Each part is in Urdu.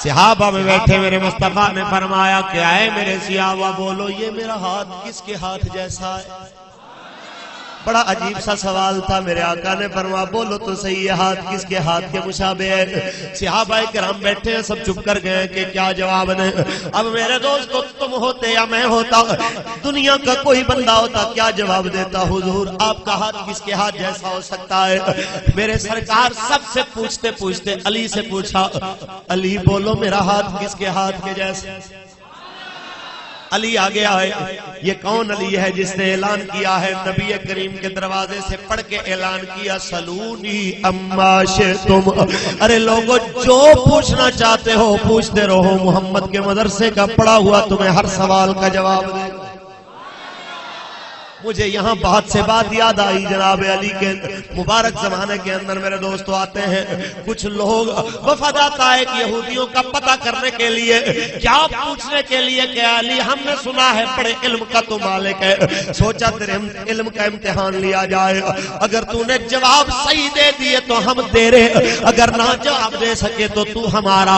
صحابہ میں بیٹھے میرے مصطفیٰ نے فرمایا کہ اے میرے صحابہ بولو یہ میرا ہاتھ کس کے ہاتھ جیسا ہے؟ بڑا عجیب سا سوال تھا. میرے آقا نے فرمایا بولو تو صحیح یہ ہاتھ کس کے ہاتھ کے مشابہ ہے؟ صحابہ کرام بیٹھے ہیں سب چپ کر گئے کہ کیا جواب دیں. اب میرے دوستو تم ہوتے یا میں ہوتا, دنیا کا کوئی بندہ ہوتا, کیا جواب دیتا؟ حضور آپ کا ہاتھ کس کے ہاتھ جیسا ہو سکتا ہے؟ میرے سرکار سب سے پوچھتے پوچھتے علی سے پوچھا, علی بولو میرا ہاتھ کس کے ہاتھ کے جیسا؟ علی آگے آئے. یہ کون علی ہے جس نے اعلان کیا ہے نبی کریم کے دروازے سے پڑھ کے اعلان کیا سلونی اما شئتم, ارے لوگوں جو پوچھنا چاہتے ہو پوچھتے رہو, محمد کے مدرسے کا پڑھا ہوا تمہیں ہر سوال کا جواب دے گا. مجھے یہاں بات سے بات یاد آئی. جناب علی کے مبارک زمانے کے اندر میرے دوستو آتے ہیں کچھ لوگ, وفد آتا ہے کہ یہودیوں کا پتہ کرنے کے لیے, کیا پوچھنے کے لیے کہ علی ہم نے سنا ہے بڑے علم کا تو مالک ہے, سوچا تیرے علم کا امتحان لیا جائے, اگر تو نے جواب صحیح دے دیے تو ہم تیرے, اگر نہ جواب دے سکے تو تو ہمارا.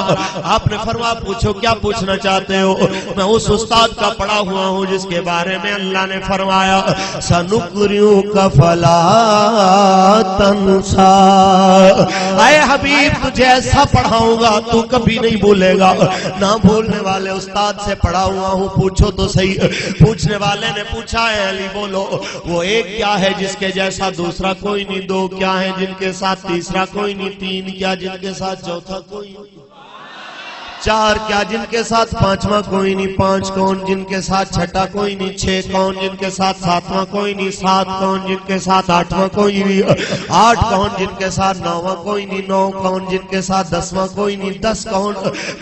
آپ نے فرمایا پوچھو کیا پوچھنا چاہتے ہو؟ میں اس استاد کا پڑھا ہوا ہوں جس کے بارے میں اللہ نے فرمایا سَنُقْرِئُكَ فَلَا تَنْسَىٰ, اے حبیب تجھے ایسا پڑھاؤں گا تو کبھی نہیں بھولے گا. نہ بھولنے والے استاد سے پڑھا ہوا ہوں, پوچھو تو صحیح. پوچھنے والے نے پوچھا ہے علی بولو وہ ایک کیا ہے جس کے جیسا دوسرا کوئی نہیں؟ دو کیا ہے جن کے ساتھ تیسرا کوئی نہیں؟ تین کیا جن کے ساتھ چوتھا کوئی نہیں؟ چار کیا جن کے ساتھ پانچواں کوئی نہیں؟ پانچ کون جن کے ساتھ چھٹا کوئی نہیں؟ چھ کون جن کے ساتھ ساتواں کوئی نہیں؟ سات کون جن کے ساتھ آٹھواں کوئی نہیں؟ آٹھ کون جن کے ساتھ نواں کوئی نہیں؟ نو کون جن کے ساتھ دسواں کوئی نہیں؟ دس کون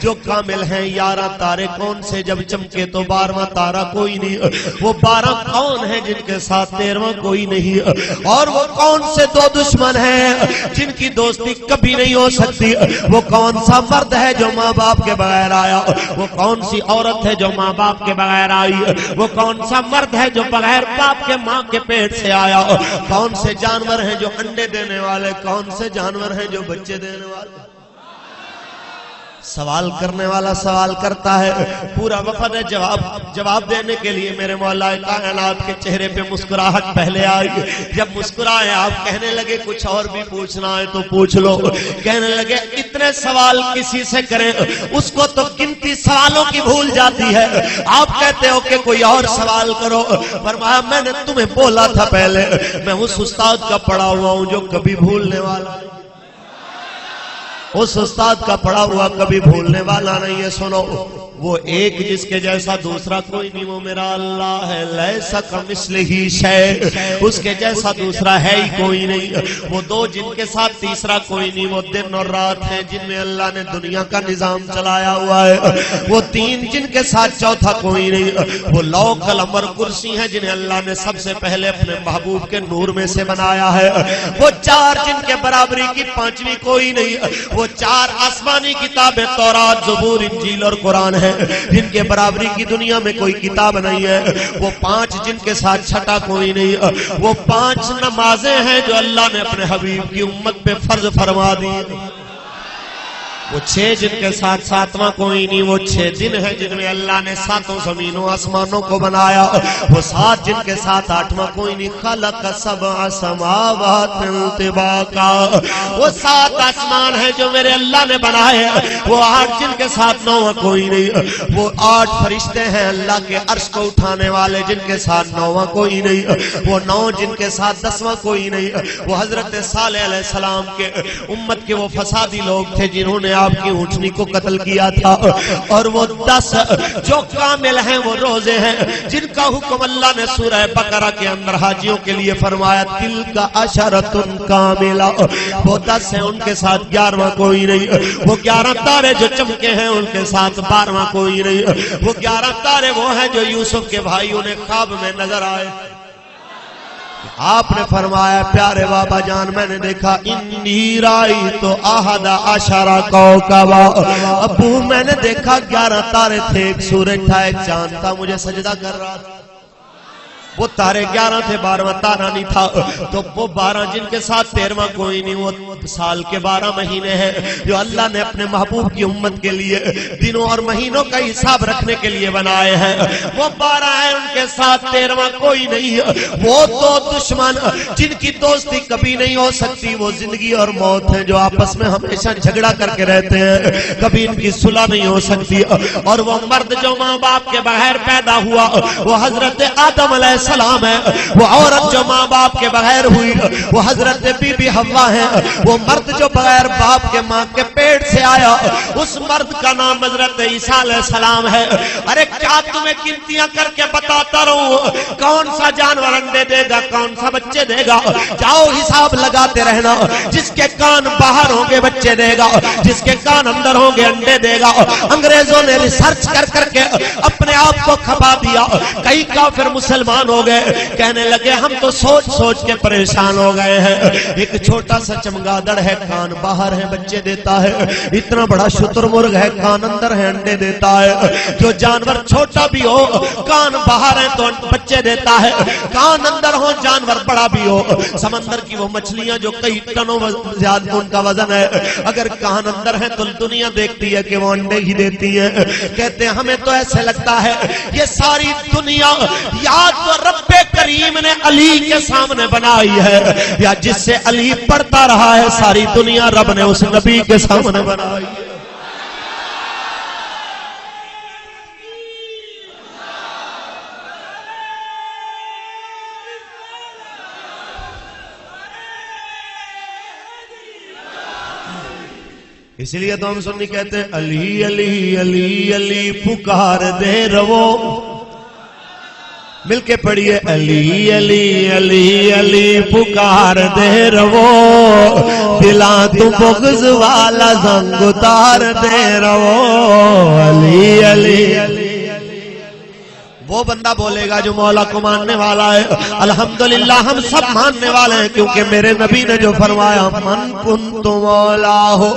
جو کامل ہیں؟ 11 تارے کون سے جب چمکے تو 12واں تارا کوئی نہیں؟ وہ 12 کون ہیں جن کے ساتھ 13واں کوئی نہیں؟ اور وہ کون سے دو دشمن ہیں جن کی دوستی کبھی نہیں ہو سکتی؟ وہ کون سا مرد ہے جو ماں باپ کے بغیر آیا؟ وہ کون سی عورت ہے جو ماں باپ کے بغیر آئی؟ وہ کون سا مرد ہے جو بغیر باپ کے ماں کے پیٹ سے آیا؟ کون سے جانور ہیں جو انڈے دینے والے؟ کون سے جانور ہیں جو بچے دینے والے؟ سوال کرنے والا سوال کرتا ہے, پورا وفد ہے جواب دینے کے لیے. میرے مولا کائنات کے چہرے پہ مسکراہٹ پہلے آئی. جب مسکرائے آپ کہنے لگے کچھ اور بھی پوچھنا ہے تو پوچھ لو. کہنے لگے اتنے سوال کسی سے کریں اس کو تو گنتی سوالوں کی بھول جاتی ہے, آپ کہتے ہو کہ کوئی اور سوال کرو. فرمایا میں نے تمہیں بولا تھا پہلے, میں اس استاد کا پڑھا ہوا ہوں جو کبھی بھولنے والا, اس استاد کا پڑھا ہوا کبھی بھولنے والا نہیں ہے. سنو وہ ایک جس کے جیسا دوسرا کوئی نہیں, وہ میرا اللہ ہے. لیسا کمثلہ شیء, اس کے جیسا دوسرا ہے ہی کوئی نہیں. وہ دو جن کے ساتھ تیسرا کوئی نہیں, وہ دن اور رات ہیں جن میں اللہ نے دنیا کا نظام چلایا ہوا ہے. وہ تین جن کے ساتھ چوتھا کوئی نہیں. وہ لوح قلم اور کرسی ہیں جنہیں اللہ نے سب سے پہلے اپنے محبوب کے نور میں سے بنایا ہے. وہ چار جن کے برابری کی پانچویں کوئی نہیں. وہ چار آسمانی کتابیں تورات, زبور, انجیل اور قرآن ہے جن کے برابری کی دنیا میں کوئی کتاب نہیں ہے. وہ پانچ جن کے ساتھ چھٹا کوئی نہیں. وہ پانچ نمازیں ہیں جو اللہ نے اپنے حبیب کی امت پہ فرض فرما دی. وہ چھ جن کے ساتھ ساتواں کوئی نہیں. وہ 6 دن ہیں جن میں اللہ نے ساتوں زمینوں آسمانوں کو بنایا. وہ 7 جن کے ساتھ 8واں کوئی نہیں. خلق 7 سماوات طباقا, وہ 7 آسمان ہیں جو میرے اللہ نے بنائے. وہ 8 جن کے ساتھ 9واں کوئی نہیں. وہ 8 فرشتے ہیں اللہ کے عرش کو اٹھانے والے جن کے ساتھ 9واں کوئی نہیں. وہ 9 جن کے ساتھ 10واں کوئی نہیں. وہ حضرت صالح علیہ السلام کے امت کے وہ فسادی لوگ تھے جنہوں نے آپ کی اونٹنی کو قتل کیا تھا. اور وہ 10 جو کامل ہیں وہ روزے ہیں جن کا حکم اللہ نے سورہ بقرہ کے اندر حاجیوں کے لیے فرمایا تلک عشرۃ کاملہ. وہ 10 ہیں, ان کے ساتھ 11واں کوئی نہیں. وہ 11 تارے جو چمکے ہیں ان کے ساتھ 12واں کوئی نہیں. وہ 11 تارے وہ ہیں جو یوسف کے بھائی انہیں خواب میں نظر آئے. آپ نے فرمایا پیارے بابا جان میں نے دیکھا انی رأیت احد عشر کوکبا, ابو میں نے دیکھا 11 تارے تھے, ایک سورج تھا, ایک چاند تھا, مجھے سجدہ کر رہا تھا. وہ تارے 11 تھے، 12واں تارا نہیں تھا، تو وہ 12 جن کے ساتھ 13واں کوئی نہیں، وہ سال کے 12 مہینے ہیں جو اللہ نے اپنے محبوب کی امت کے لیے دنوں اور مہینوں کا حساب رکھنے کے لیے بنائے ہیں، وہ 12 ہیں، ان کے ساتھ 13واں کوئی نہیں ہے۔ وہ دو دشمن جن کی دوستی کبھی نہیں ہو سکتی، وہ زندگی اور موت ہیں جو آپس میں ہمیشہ جھگڑا کر کے رہتے ہیں، کبھی ان کی صلح نہیں ہو سکتی۔ اور وہ مرد جو ماں باپ کے بغیر پیدا ہوا وہ حضرت آدم علیہ السلام ہے، وہ عورت جو ماں باپ کے بغیر ہوئی وہ حضرت بی بی حوا ہے، وہ مرد جو بغیر باپ کے ماں کے پیٹ سے آیا اس مرد کا نام حضرت عیسیٰ علیہ السلام ہے۔ ارے کیا تمہیں گنتیاں کر کے بتاتا رہوں کون سا جانور انڈے دے گا، کون سا بچے دے گا؟ جاؤ حساب لگاتے رہنا، جس کے کان باہر ہوں گے بچے دے گا، جس کے کان اندر ہوں گے انڈے دے گا۔ انگریزوں نے ریسرچ کر کر کے اپنے آپ کو کھپا دیا، کئی کافر مسلمان ہو گئے، کہنے لگے ہم تو سوچ سوچ کے پریشان ہو گئے ہیں، ایک چھوٹا سا چمگادڑ ہے، کان باہر ہے بچے دیتا ہے، اتنا بڑا شتر مرغ ہے، کان اندر ہے انڈے دیتا ہے۔ جو جانور چھوٹا بھی ہو کان باہر ہے تو بچے دیتا ہے، کان اندر ہو جانور بڑا بھی ہو۔ سمندر کی وہ مچھلیاں جو کئی ٹنوں زیادہ ان کا وزن ہے، اگر کان اندر ہے تو دنیا دیکھتی ہے کہ وہ انڈے ہی دیتی ہیں۔ کہتے ہیں ہمیں تو ایسے لگتا ہے یہ ساری دنیا یا تو رب کریم نے علی کے سامنے بنائی ہے یا جس سے علی پڑھتا رہا ہے ساری دنیا رب نے اس نبی کے سامنے بنائی ہے۔ اس لیے تو ہم سنی کہتے ہیں علی علی علی علی پکار دے رو، مل کے پڑھیے علی علی علی علی پکار دے رو، دلاں تو بغض والا زنگ اتار دے رو، علی علی علی۔ وہ بندہ بولے گا جو مولا کو ماننے والا ہے، الحمدللہ ہم سب ماننے والے ہیں، کیونکہ میرے نبی نے جو فرمایا من کنت مولا ہو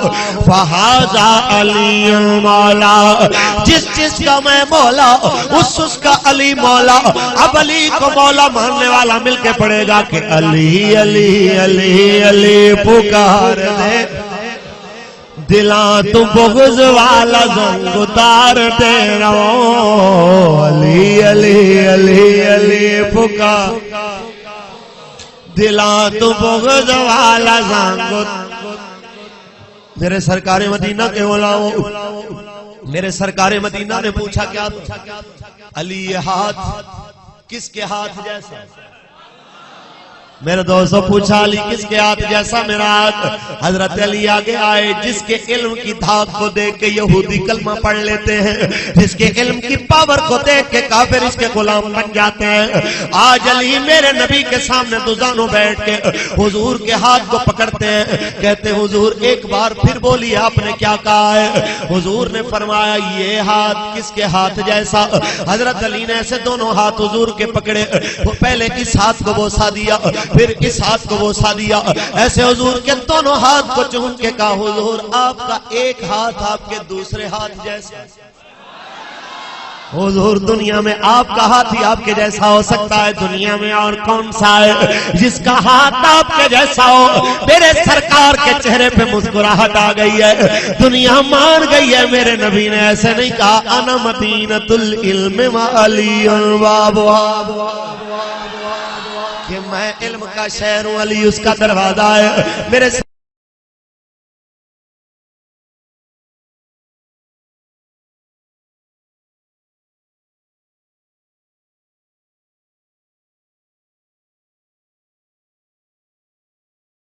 فہذا علی مولا، جس جس کا میں مولا اس کا علی مولا۔ اب علی کو مولا ماننے والا مل کے پڑھے گا کہ علی علی علی علی پکار دے، دلاں تو بغض والا زنگ اتار دے رو، علی علی علی علی پکار، دلاں تو بغض والا زنگ۔ میرے سرکار مدینہ کے علماء، میرے سرکار مدینہ نے پوچھا کیا علی یہ ہاتھ کس کے ہاتھ جیسا؟ میرے دوستوں پوچھا علی کس کے ہاتھ جیسا میرا ہاتھ؟ حضرت علی آگے آئے، جس کے علم کی دھاک کو دیکھ کے یہودی کلمہ پڑھ لیتے ہیں، جس کے علم کی پاور کو دیکھ کے کافر اس کے غلام بن جاتے ہیں۔ آج علی میرے نبی کے سامنے دوزانوں بیٹھ کے حضور کے ہاتھ کو پکڑتے ہیں، کہتے ہیں حضور ایک بار پھر بولیے آپ نے کیا کہا ہے؟ حضور نے فرمایا یہ ہاتھ کس کے ہاتھ جیسا؟ حضرت علی نے ایسے دونوں ہاتھ حضور کے پکڑے، وہ پہلے اس ہاتھ کو بوسا دیا پھر اس ہاتھ کو بوسا دیا، ایسے حضور کے دونوں ہاتھ کو چوم کے کہا حضور آپ کا ایک ہاتھ آپ کے دوسرے ہاتھ جیسا۔ حضور دنیا میں آپ کا ہاتھ ہی آپ کے جیسا ہو سکتا ہے، دنیا میں اور کون سا ہے جس کا ہاتھ آپ کے جیسا ہو؟ میرے سرکار کے چہرے پہ مسکراہٹ آ گئی ہے، دنیا مان گئی ہے۔ میرے نبی نے ایسے نہیں کہا انا مدینۃ العلم وعلی الباب، کہ میں علم کا شہر ہوں، علی اس کا دروازہ ہے۔ میرے